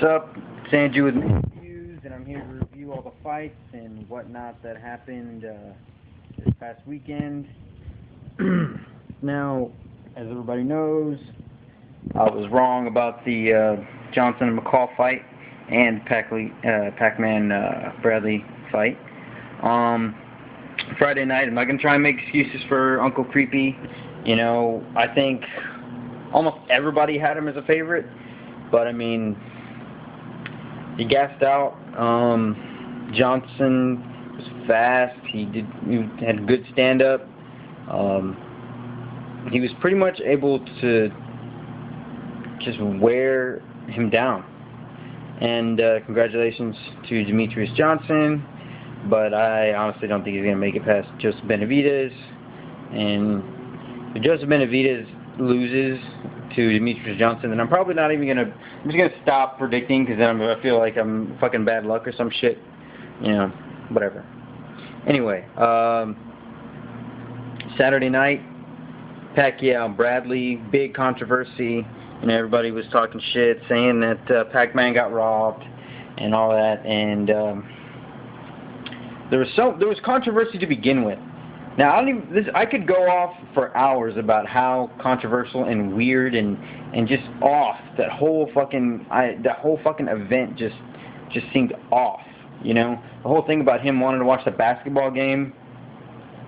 What's up? It's Andrew with ManViews, and I'm here to review all the fights and whatnot that happened this past weekend. Now, as everybody knows, I was wrong about the Johnson and McCall fight and Pacman Bradley fight. Friday night, I'm not going to try and make excuses for Uncle Creepy. You know, I think almost everybody had him as a favorite, but I mean, he gassed out. Johnson was fast. He had good stand-up. He was pretty much able to just wear him down. And congratulations to Demetrius Johnson, but I honestly don't think he's going to make it past Joseph Benavidez. And if Joseph Benavidez loses to Demetrius Johnson, then I'm probably not even gonna. I'm just gonna stop predicting because then I feel like I'm fucking bad luck or some shit. You know, whatever. Anyway, Saturday night, Pacquiao and Bradley, big controversy. You know, everybody was talking shit, saying that Pac-Man got robbed and all that, and there was controversy to begin with. Now, I could go off for hours about how controversial and weird and just off that whole fucking event just seemed off. You know, the whole thing about him wanting to watch the basketball game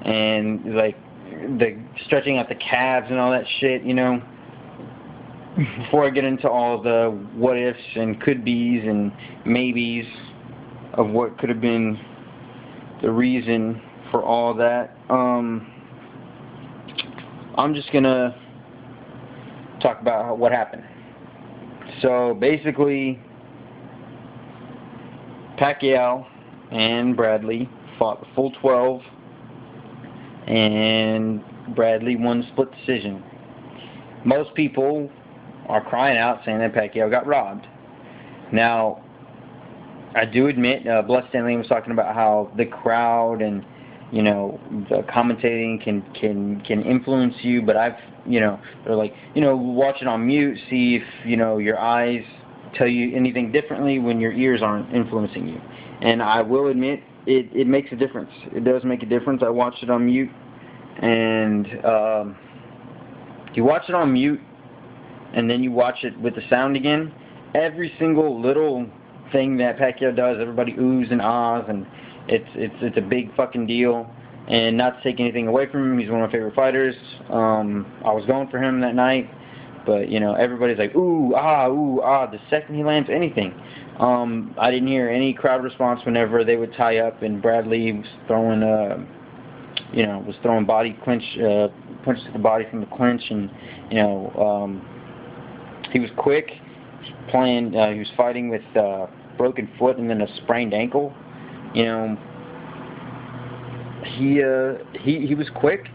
and like the stretching out the calves and all that shit. You know, before I get into all the what ifs and could be's and maybes of what could have been the reason for all that, I'm just gonna talk about what happened. So basically, Pacquiao and Bradley fought the full 12, and Bradley won split decision. Most people are crying out saying that Pacquiao got robbed. Now, I do admit, Bloodstain Lane was talking about how the crowd and, you know, the commentating can influence you, but they're like, you know, watch it on mute, see if, you know, your eyes tell you anything differently when your ears aren't influencing you. And I will admit, it makes a difference. It does make a difference. I watched it on mute, and you watch it on mute, and then you watch it with the sound again, every single little thing that Pacquiao does, everybody oohs and ahs, and it's a big fucking deal. And not to take anything away from him, he's one of my favorite fighters. I was going for him that night, but you know, everybody's like ooh ah the second he lands anything. I didn't hear any crowd response whenever they would tie up and Bradley was throwing body clinch punches to the body from the clinch, and you know, he was quick. He was fighting with broken foot and then a sprained ankle. You know, he was quick.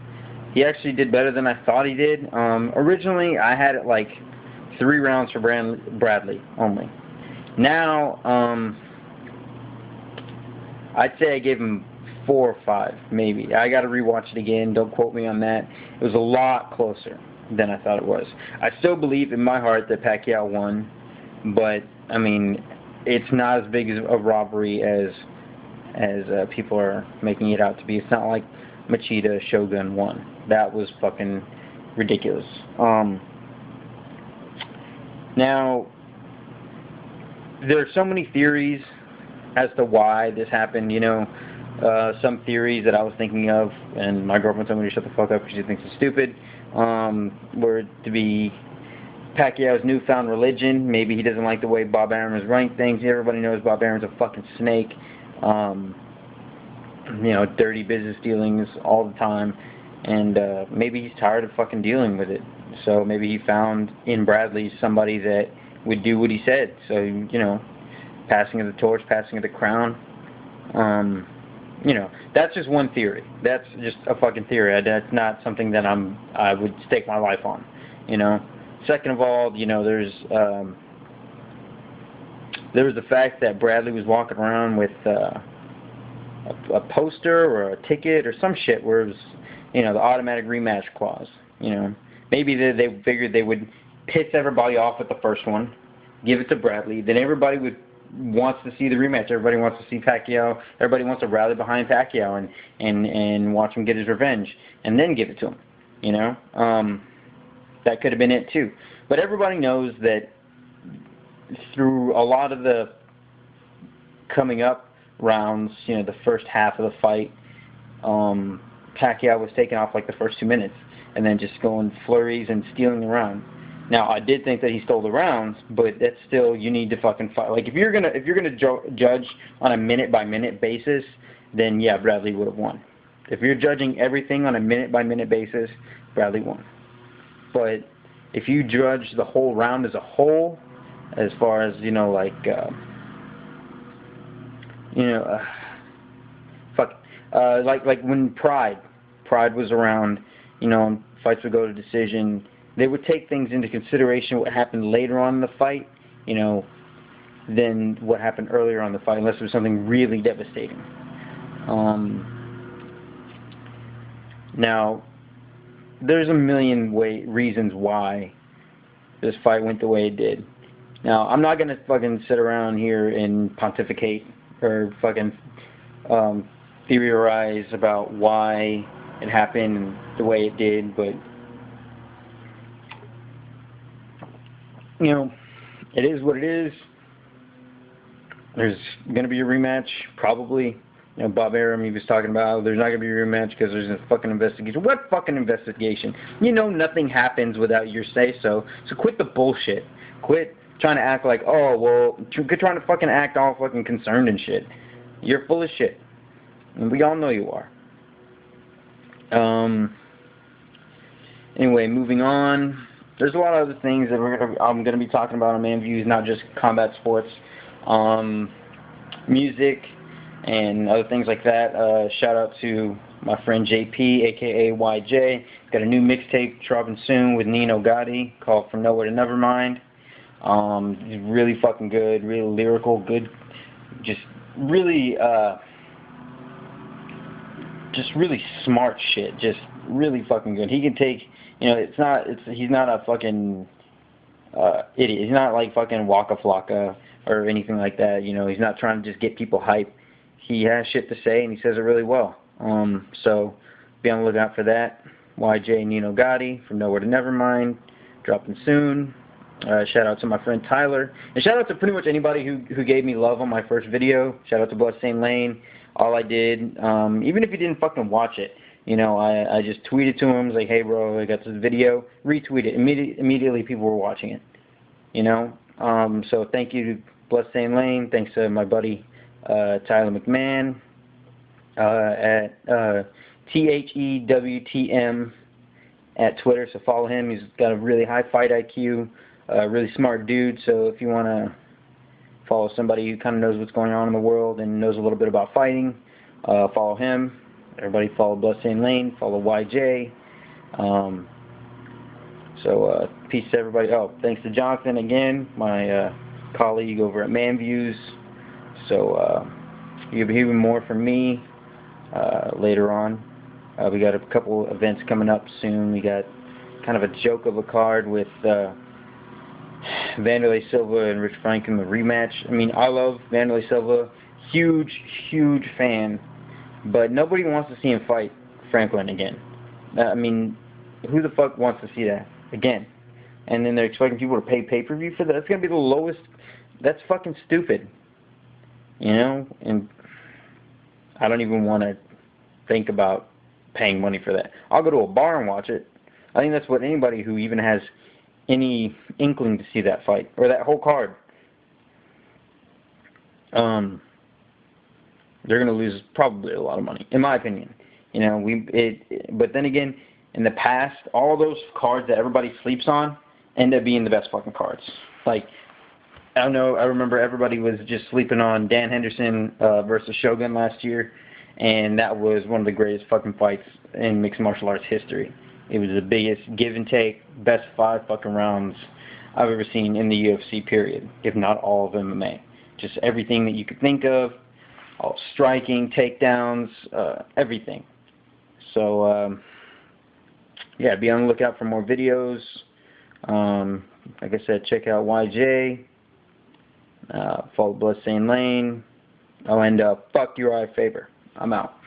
He actually did better than I thought he did. Originally, I had it like 3 rounds for Bradley only. Now, I'd say I gave him 4 or 5, maybe. I got to rewatch it again. Don't quote me on that. It was a lot closer than I thought it was. I still believe in my heart that Pacquiao won, but I mean, it's not as big as a robbery as people are making it out to be. It's not like Machida Shogun won. That was fucking ridiculous. Now, there are so many theories as to why this happened. You know, some theories that I was thinking of, and my girlfriend told me to shut the fuck up because she thinks it's stupid, were to be Pacquiao's newfound religion. Maybe he doesn't like the way Bob Arum is running things. Everybody knows Bob Arum's a fucking snake. You know, dirty business dealings all the time, and maybe he's tired of fucking dealing with it. So maybe he found in Bradley somebody that would do what he said. So, you know, passing of the torch, passing of the crown. You know, that's just one theory. That's just a fucking theory. That's not something that I would stake my life on. You know. Second of all, you know, there was the fact that Bradley was walking around with a poster or a ticket or some shit where it was, you know, the automatic rematch clause. You know, maybe they figured they would piss everybody off at the first one, give it to Bradley. Then everybody wants to see the rematch. Everybody wants to see Pacquiao. Everybody wants to rally behind Pacquiao and watch him get his revenge, and then give it to him. You know, that could have been it too. But everybody knows that through a lot of the coming up rounds, you know, the first half of the fight, Pacquiao was taking off like the first 2 minutes, and then just going flurries and stealing the round. Now, I did think that he stole the rounds, but that's still, you need to fucking fight. Like, if you're gonna judge on a minute-by-minute basis, then yeah, Bradley would have won. If you're judging everything on a minute-by-minute basis, Bradley won. But if you judge the whole round as a whole, as far as, you know, like, like when Pride was around, you know, fights would go to decision. They would take things into consideration, what happened later on in the fight, you know, than what happened earlier on in the fight, unless it was something really devastating. Now, there's a million reasons why this fight went the way it did. Now, I'm not going to fucking sit around here and pontificate or fucking theorize about why it happened and the way it did, but you know, it is what it is. There's going to be a rematch, probably. You know, Bob Arum, he was talking about, there's not going to be a rematch because there's a fucking investigation. What fucking investigation? You know nothing happens without your say-so, so quit the bullshit. Quit trying to act like, oh, well, quit trying to fucking act all fucking concerned and shit. You're full of shit. And we all know you are. Anyway, moving on. There's a lot of other things that I'm going to be talking about on ManViews, not just combat sports, music, and other things like that. Shout out to my friend JP, aka WhyJae. Got a new mixtape dropping soon with Nino Gotti called From Nowhere to Nevermind. He's really fucking good, really lyrical, good, just really smart shit, just really fucking good. He can take, you know, he's not a fucking idiot. He's not like fucking Waka Flocka or anything like that. You know, he's not trying to just get people hype. He has shit to say, and he says it really well. So be on the lookout for that. WhyJae Nino Gotti, From Nowhere to Nevermind, dropping soon. Shout out to my friend Tyler, and shout out to pretty much anybody who gave me love on my first video. Shout out to Bloodstain Lane. All I did, even if you didn't fucking watch it, you know, I just tweeted to him, like, hey bro, I got this video, retweet it. Immediately people were watching it, you know. So thank you to Bloodstain Lane. Thanks to my buddy Tyler McMahon at THEWTM at Twitter. So follow him. He's got a really high fight IQ, really smart dude. So if you want to follow somebody who kind of knows what's going on in the world and knows a little bit about fighting, follow him. Everybody follow Bloodstain Lane, follow WhyJae. So peace to everybody. Oh, thanks to Jonathan again, my colleague over at ManViews. So you'll be hearing more from me later on. We got a couple events coming up soon. We got kind of a joke of a card with Wanderlei Silva and Rich Franklin, the rematch. I mean, I love Wanderlei Silva, huge fan, but nobody wants to see him fight Franklin again. I mean, who the fuck wants to see that again? And then they're expecting people to pay pay-per-view for that. That's gonna be the lowest. That's fucking stupid, you know. And I don't even want to think about paying money for that. I'll go to a bar and watch it. I think that's what anybody who even has any inkling to see that fight or that whole card. They're going to lose probably a lot of money, in my opinion. You know, but then again, in the past, all those cards that everybody sleeps on end up being the best fucking cards. Like, I don't know, I remember everybody was just sleeping on Dan Henderson versus Shogun last year, and that was one of the greatest fucking fights in mixed martial arts history. It was the biggest give and take, best 5 fucking rounds I've ever seen in the UFC, period, if not all of MMA. Just everything that you could think of, all striking, takedowns, everything. So, yeah, be on the lookout for more videos. Like I said, check out WhyJae. Follow Bloodstain Lane. Oh, and fuck your eye favor. I'm out.